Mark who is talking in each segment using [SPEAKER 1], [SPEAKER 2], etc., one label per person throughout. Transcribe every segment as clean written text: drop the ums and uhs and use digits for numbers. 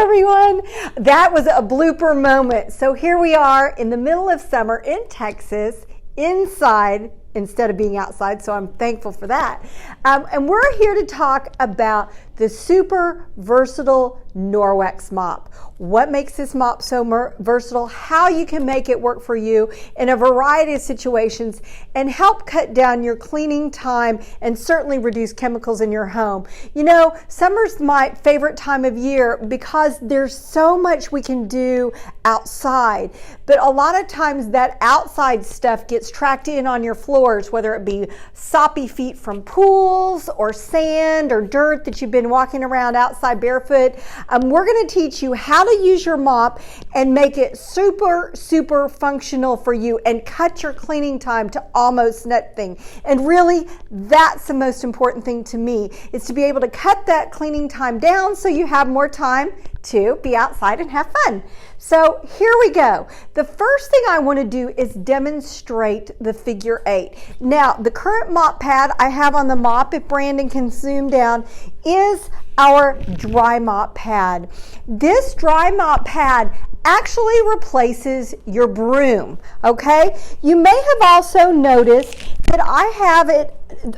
[SPEAKER 1] everyone. That was a blooper moment. So here we are in the middle of summer in Texas, inside instead of being outside, so I'm thankful for that. And we're here to talk about the super versatile Norwex mop. What makes this mop so versatile, how you can make it work for you in a variety of situations and help cut down your cleaning time and certainly reduce chemicals in your home. You know, summer's my favorite time of year because there's so much we can do outside, but a lot of times that outside stuff gets tracked in on your floors, whether it be soppy feet from pools or sand or dirt that you've been walking around outside barefoot. We're going to teach you how to use your mop and make it super functional for you and cut your cleaning time to almost nothing. And really, that's the most important thing to me, is to be able to cut that cleaning time down so you have more time to be outside and have fun. So here we go. The first thing I want to do is demonstrate the figure 8. Now, the current mop pad I have on the mop, if Brandon can zoom down, is our dry mop pad. This dry mop pad actually replaces your broom, okay? You may have also noticed that I have it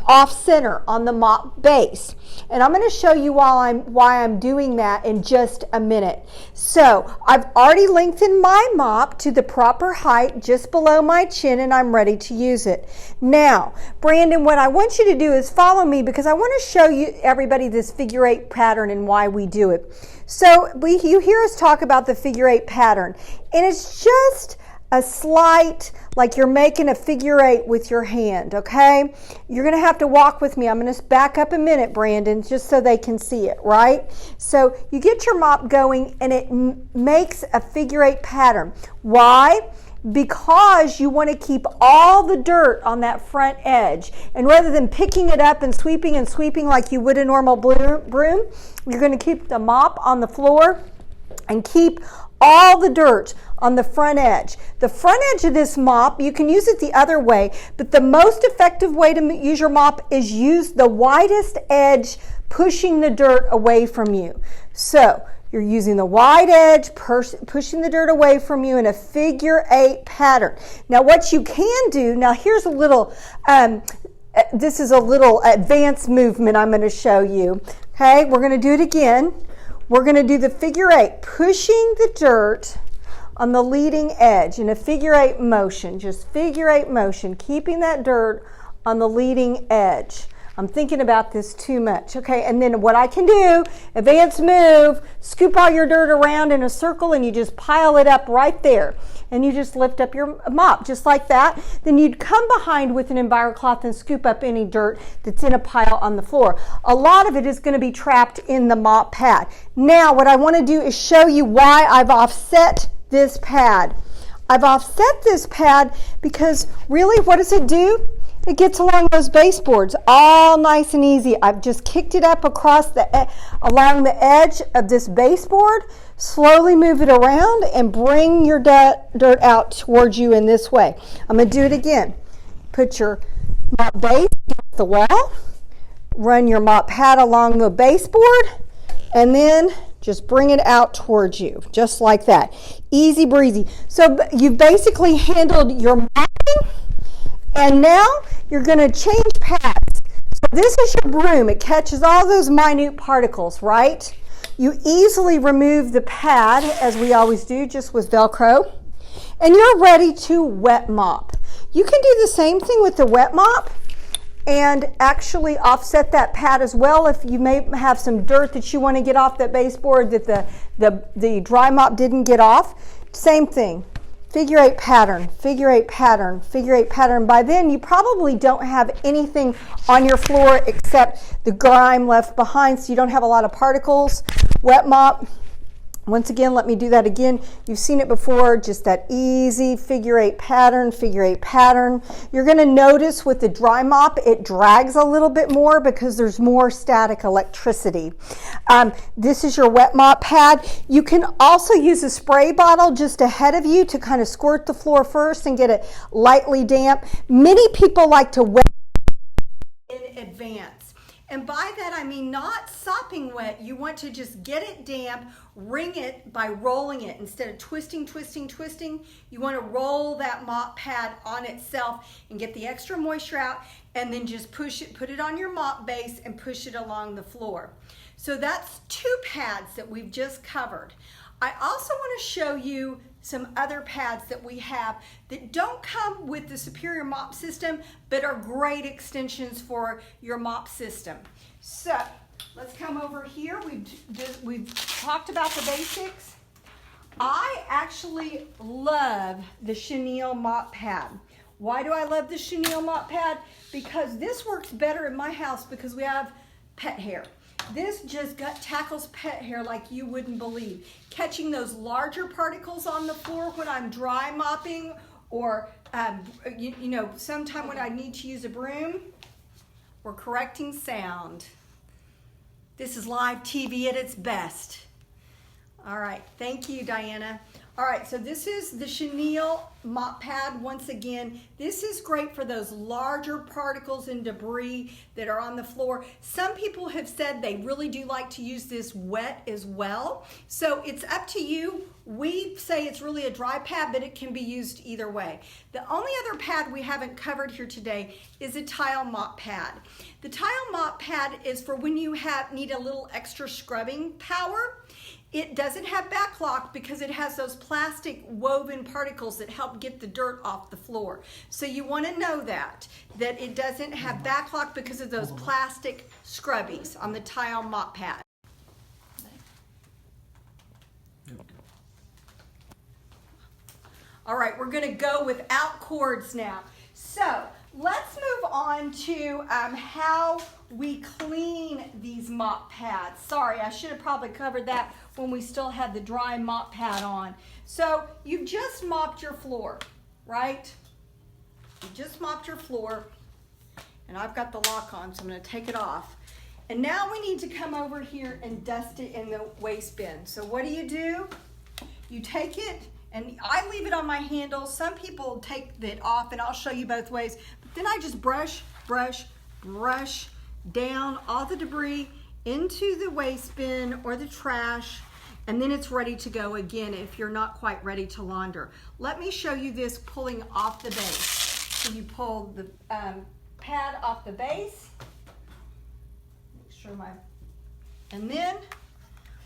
[SPEAKER 1] off center on the mop base, and I'm going to show you why I'm doing that in just a minute. So I've already lengthened my mop to the proper height just below my chin, and I'm ready to use it. Now, Brandon, what I want you to do is follow me because I want to show you everybody this figure 8 pattern and why we do it. So you hear us talk about the figure 8 pattern, and it's just a slight, like you're making a figure 8 with your hand, okay? You're gonna have to walk with me. I'm gonna back up a minute, Brandon, just so they can see it, right? So you get your mop going and it makes a figure 8 pattern. Why? Because you want to keep all the dirt on that front edge. And rather than picking it up and sweeping like you would a normal broom, you're going to keep the mop on the floor and keep all the dirt on the front edge. The front edge of this mop, you can use it the other way, but the most effective way to use your mop is use the widest edge, pushing the dirt away from you. So you're using the wide edge, pushing the dirt away from you in a figure 8 pattern. Now what you can do, now here's a little, this is a little advanced movement I'm going to show you. Okay, we're going to do it again. We're going to do the figure 8, pushing the dirt on the leading edge in a figure 8 motion, just figure 8 motion, keeping that dirt on the leading edge. I'm thinking about this too much. Okay, and then what I can do, advanced move, scoop all your dirt around in a circle and you just pile it up right there. And you just lift up your mop just like that. Then you'd come behind with an EnviroCloth and scoop up any dirt that's in a pile on the floor. A lot of it is going to be trapped in the mop pad. Now what I want to do is show you why I've offset this pad. I've offset this pad because really what does it do? It gets along those baseboards all nice and easy. I've just kicked it up across along the edge of this baseboard. Slowly move it around and bring your dirt out towards you in this way. I'm going to do it again. Put your mop base against the wall. Run your mop pad along the baseboard and then just bring it out towards you, just like that. Easy breezy. So you've basically handled your mopping. And now you're going to change pads. So this is your broom. It catches all those minute particles, right? You easily remove the pad, as we always do, just with Velcro. And you're ready to wet mop. You can do the same thing with the wet mop and actually offset that pad as well if you may have some dirt that you want to get off that baseboard that the dry mop didn't get off. Same thing. Figure 8 pattern, figure 8 pattern, figure 8 pattern. By then, you probably don't have anything on your floor except the grime left behind, so you don't have a lot of particles. Wet mop. Once again, let me do that again. You've seen it before, just that easy figure 8 pattern, figure 8 pattern. You're going to notice with the dry mop, it drags a little bit more because there's more static electricity. This is your wet mop pad. You can also use a spray bottle just ahead of you to kind of squirt the floor first and get it lightly damp. Many people like to wet in advance. And by that I mean not sopping wet. You want to just get it damp, wring it by rolling it. Instead of twisting, you want to roll that mop pad on itself and get the extra moisture out, and then just push it, put it on your mop base and push it along the floor. So that's 2 pads that we've just covered. I also want to show you some other pads that we have that don't come with the Superior Mop System, but are great extensions for your mop system. So let's come over here. We've talked about the basics. I actually love the chenille mop pad. Why do I love the chenille mop pad? Because this works better in my house because we have pet hair. This just tackles pet hair like you wouldn't believe. Catching those larger particles on the floor when I'm dry mopping, or you know, sometime when I need to use a broom, or correcting sound. This is live TV at its best. All right, thank you, Diana. All right, so this is the chenille mop pad. Once again, this is great for those larger particles and debris that are on the floor. Some people have said they really do like to use this wet as well. So it's up to you. We say it's really a dry pad, but it can be used either way. The only other pad we haven't covered here today is a tile mop pad. The tile mop pad is for when you need a little extra scrubbing power. It doesn't have backlock because it has those plastic woven particles that help get the dirt off the floor. So you want to know that it doesn't have backlock because of those plastic scrubbies on the tile mop pad. All right, we're going to go without cords now. So let's move on to how we clean these mop pads. Sorry, I should have probably covered that when we still had the dry mop pad on. So you've just mopped your floor, right? You just mopped your floor, and I've got the lock on, so I'm going to take it off. And now we need to come over here and dust it in the waste bin. So what do? You take it, and I leave it on my handle. Some people take it off, and I'll show you both ways. But then I just brush down all the debris into the waste bin or the trash, and then it's ready to go again if you're not quite ready to launder. Let me show you this pulling off the base. So you pull the pad off the base. Make sure and then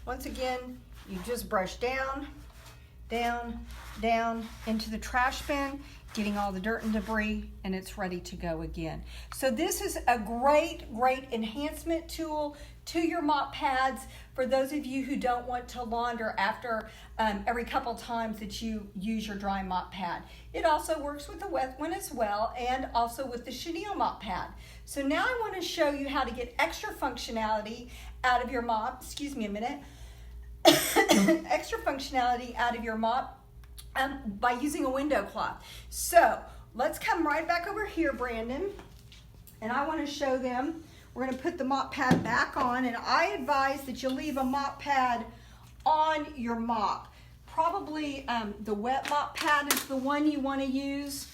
[SPEAKER 1] once again you just brush down into the trash bin, getting all the dirt and debris, and it's ready to go again. So this is a great enhancement tool to your mop pads for those of you who don't want to launder after every couple times that you use your dry mop pad. It also works with the wet one as well, and also with the chenille mop pad. So now I want to show you how to get extra functionality out of your mop. Excuse me a minute. Extra functionality out of your mop by using a window cloth. So let's come right back over here, Brandon, and I want to show them. We're going to put the mop pad back on, and I advise that you leave a mop pad on your mop. Probably the wet mop pad is the one you want to use,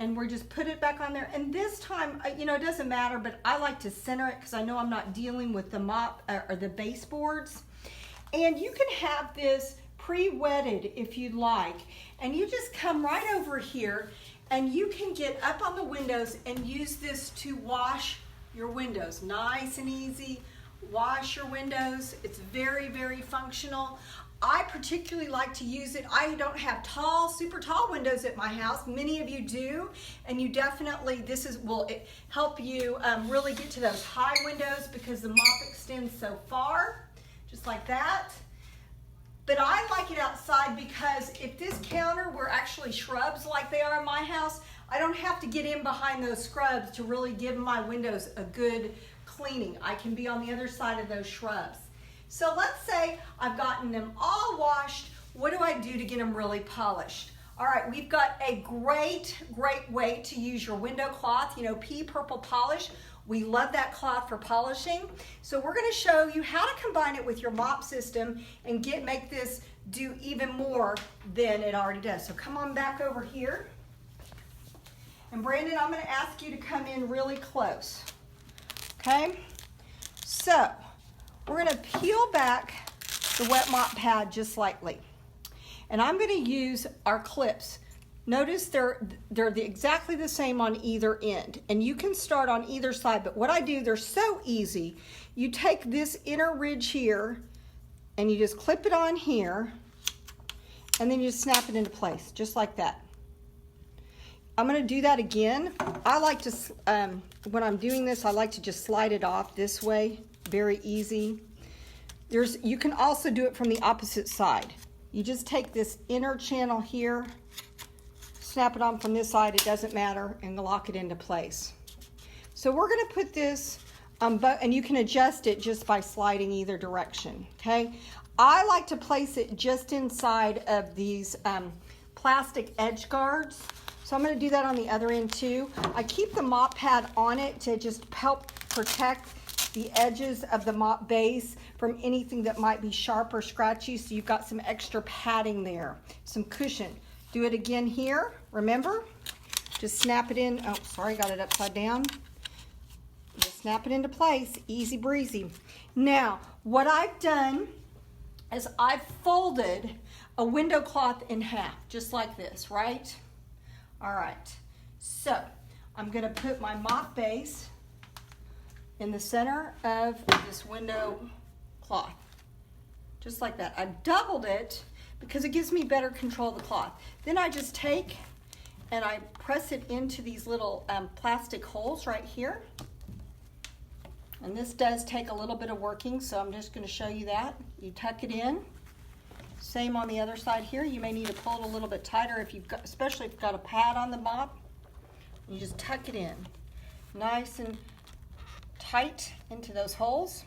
[SPEAKER 1] and we're just put it back on there. And this time, you know, it doesn't matter, but I like to center it because I know I'm not dealing with the mop or the baseboards. And you can have this pre-wetted if you'd like, and you just come right over here and you can get up on the windows and use this to wash your windows. Nice and easy. Wash your windows. It's very functional. I particularly like to use it. I don't have super tall windows at my house. Many of you do, and you definitely, will help you really get to those high windows because the mop extends so far, just like that. But I like it outside because if this counter were actually shrubs like they are in my house, I don't have to get in behind those scrubs to really give my windows a good cleaning. I can be on the other side of those shrubs. So let's say I've gotten them all washed. What do I do to get them really polished? All right, we've got a great way to use your window cloth, you know, pea purple polish. We love that cloth for polishing. So we're going to show you how to combine it with your mop system and make this do even more than it already does. So come on back over here. And Brandon, I'm going to ask you to come in really close. okay? So we're gonna peel back the wet mop pad just slightly. And I'm gonna use our clips. Notice they're exactly the same on either end. And you can start on either side, but what I do, they're so easy. You take this inner ridge here and you just clip it on here and then you just snap it into place, just like that. I'm gonna do that again. I like to, when I'm doing this, I like to just slide it off this way, very easy. You can also do it from the opposite side. You just take this inner channel here, snap it on from this side, it doesn't matter, and lock it into place. So we're gonna put this, and you can adjust it just by sliding either direction, okay? I like to place it just inside of these plastic edge guards. So I'm gonna do that on the other end too. I keep the mop pad on it to just help protect the edges of the mop base from anything that might be sharp or scratchy, so you've got some extra padding there, some cushion. Do it again here, remember? Just snap it in, oh sorry, got it upside down. Just snap it into place, easy breezy. Now, what I've done is I've folded a window cloth in half, just like this, right? All right, so I'm gonna put my mop base in the center of this window cloth, just like that. I doubled it because it gives me better control of the cloth. Then I just take and I press it into these little plastic holes right here. And this does take a little bit of working, so I'm just gonna show you that. You tuck it in. Same on the other side here. You may need to pull it a little bit tighter if you've got, especially if you've got a pad on the mop. You just tuck it in, nice and tight into those holes.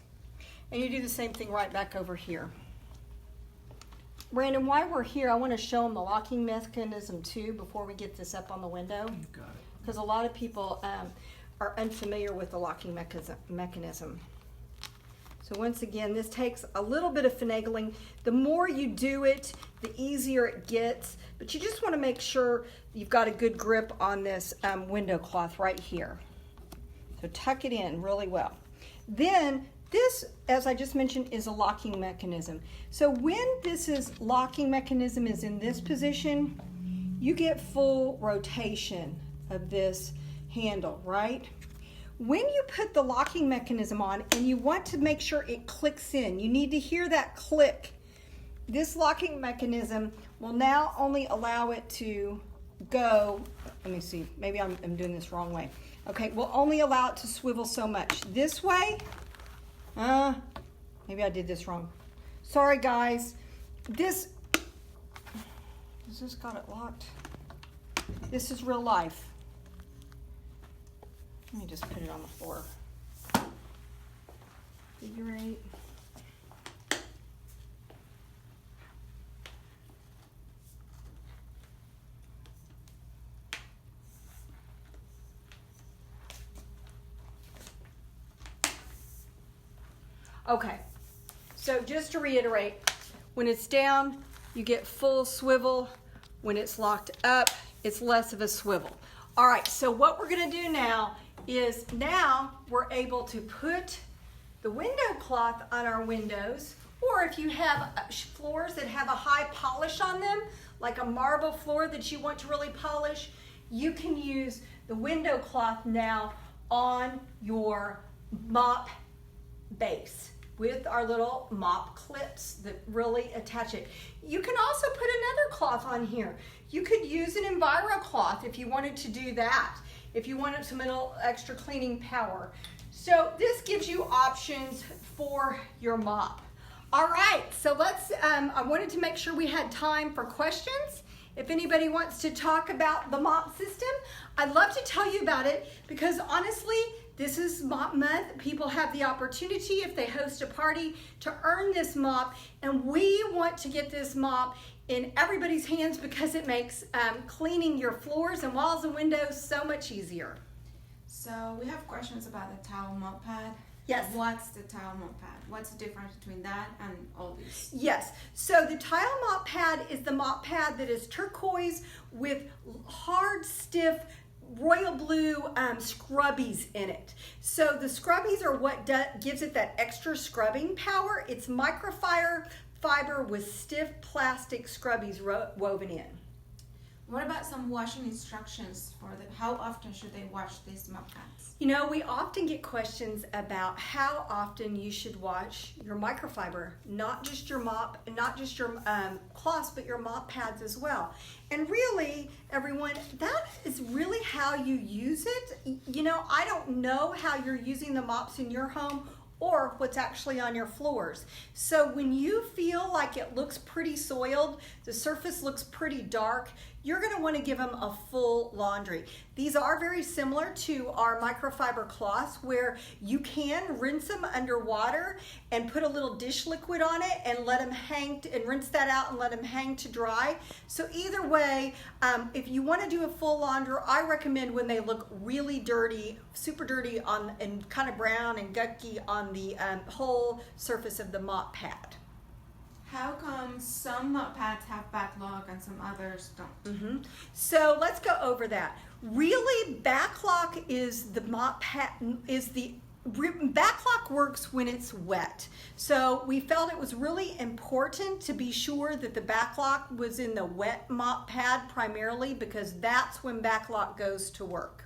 [SPEAKER 1] And you do the same thing right back over here. Brandon, while we're here, I want to show them the locking mechanism too before we get this up on the window.
[SPEAKER 2] You got it.
[SPEAKER 1] Because a lot of people are unfamiliar with the locking mechanism. So once again, this takes a little bit of finagling. The more you do it, the easier it gets, but you just want to make sure you've got a good grip on this window cloth right here. So tuck it in really well. Then this, as I just mentioned, is a locking mechanism. So when locking mechanism is in this position, you get full rotation of this handle, right? When you put the locking mechanism on and you want to make sure it clicks in, you need to hear that click. This locking mechanism will now only allow it to go, let me see, maybe I'm doing this wrong way. Okay, will only allow it to swivel so much. This way, maybe I did this wrong. Sorry guys, has this got it locked? This is real life. Let me just put it on the floor. Figure 8. Okay, so just to reiterate, when it's down, you get full swivel. When it's locked up, it's less of a swivel. All right, so what we're gonna do now is we're able to put the window cloth on our windows, or if you have floors that have a high polish on them, like a marble floor that you want to really polish, you can use the window cloth now on your mop base with our little mop clips that really attach it. You can also put another cloth on here. You could use an Enviro cloth if you wanted to do that, if you wanted some little extra cleaning power. So this gives you options for your mop. All right, so let's, I wanted to make sure we had time for questions. If anybody wants to talk about the Mop System, I'd love to tell you about it because honestly, this is Mop Month. People have the opportunity, if they host a party, to earn this mop, and we want to get this mop in everybody's hands because it makes cleaning your floors and walls and windows so much easier.
[SPEAKER 3] So we have questions about the towel mop pad.
[SPEAKER 1] Yes.
[SPEAKER 3] What's the tile mop pad? What's the difference between that and all these?
[SPEAKER 1] Yes. So the tile mop pad is the mop pad that is turquoise with hard, stiff royal blue scrubbies in it. So the scrubbies are what gives it that extra scrubbing power. It's microfiber with stiff plastic scrubbies woven in.
[SPEAKER 3] What about some washing instructions for how often should they wash these mop pads?
[SPEAKER 1] You know, we often get questions about how often you should wash your microfiber, not just your mop, not just your cloths, but your mop pads as well. And really, everyone, that is really how you use it. You know, I don't know how you're using the mops in your home or what's actually on your floors. So when you feel like it looks pretty soiled, the surface looks pretty dark, you're gonna wanna give them a full laundry. These are very similar to our microfiber cloths where you can rinse them under water and put a little dish liquid on it and let them hang, and rinse that out and let them hang to dry. So either way, if you wanna do a full launder, I recommend when they look really dirty, super dirty and kind of brown and gucky on the whole surface of the mop pad.
[SPEAKER 3] How come some mop pads have backlog and some others don't?
[SPEAKER 1] So let's go over that. Really, backlog is the backlog works when it's wet. So we felt it was really important to be sure that the backlog was in the wet mop pad primarily because that's when backlog goes to work.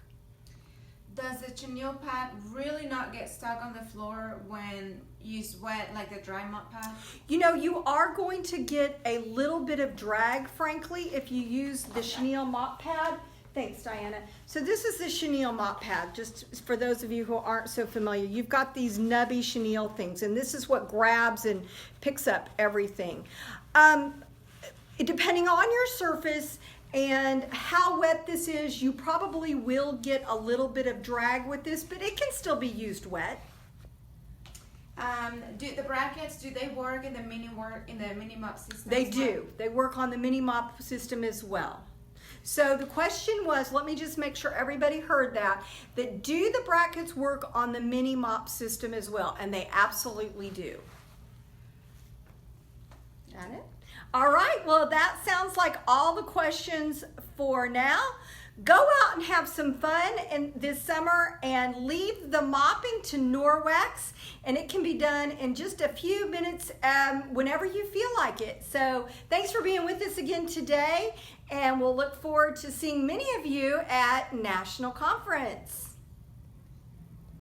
[SPEAKER 3] Does the chenille pad really not get stuck on the floor when used wet like the dry mop pad?
[SPEAKER 1] You know, you are going to get a little bit of drag, frankly, if you use the chenille mop pad. Thanks, Diana. So this is the chenille mop pad, just for those of you who aren't so familiar. You've got these nubby chenille things, and this is what grabs and picks up everything. Depending on your surface and how wet this is, you probably will get a little bit of drag with this, but it can still be used wet.
[SPEAKER 3] Do the brackets, do they work in the mini mop system?
[SPEAKER 1] They do. They work on the mini mop system as well. So the question was, let me just make sure everybody heard that do the brackets work on the mini mop system as well? And they absolutely do. Got it? All right, well, that sounds like all the questions for now. Go out and have some fun this summer and leave the mopping to Norwex, and it can be done in just a few minutes whenever you feel like it. So thanks for being with us again today, and we'll look forward to seeing many of you at National Conference.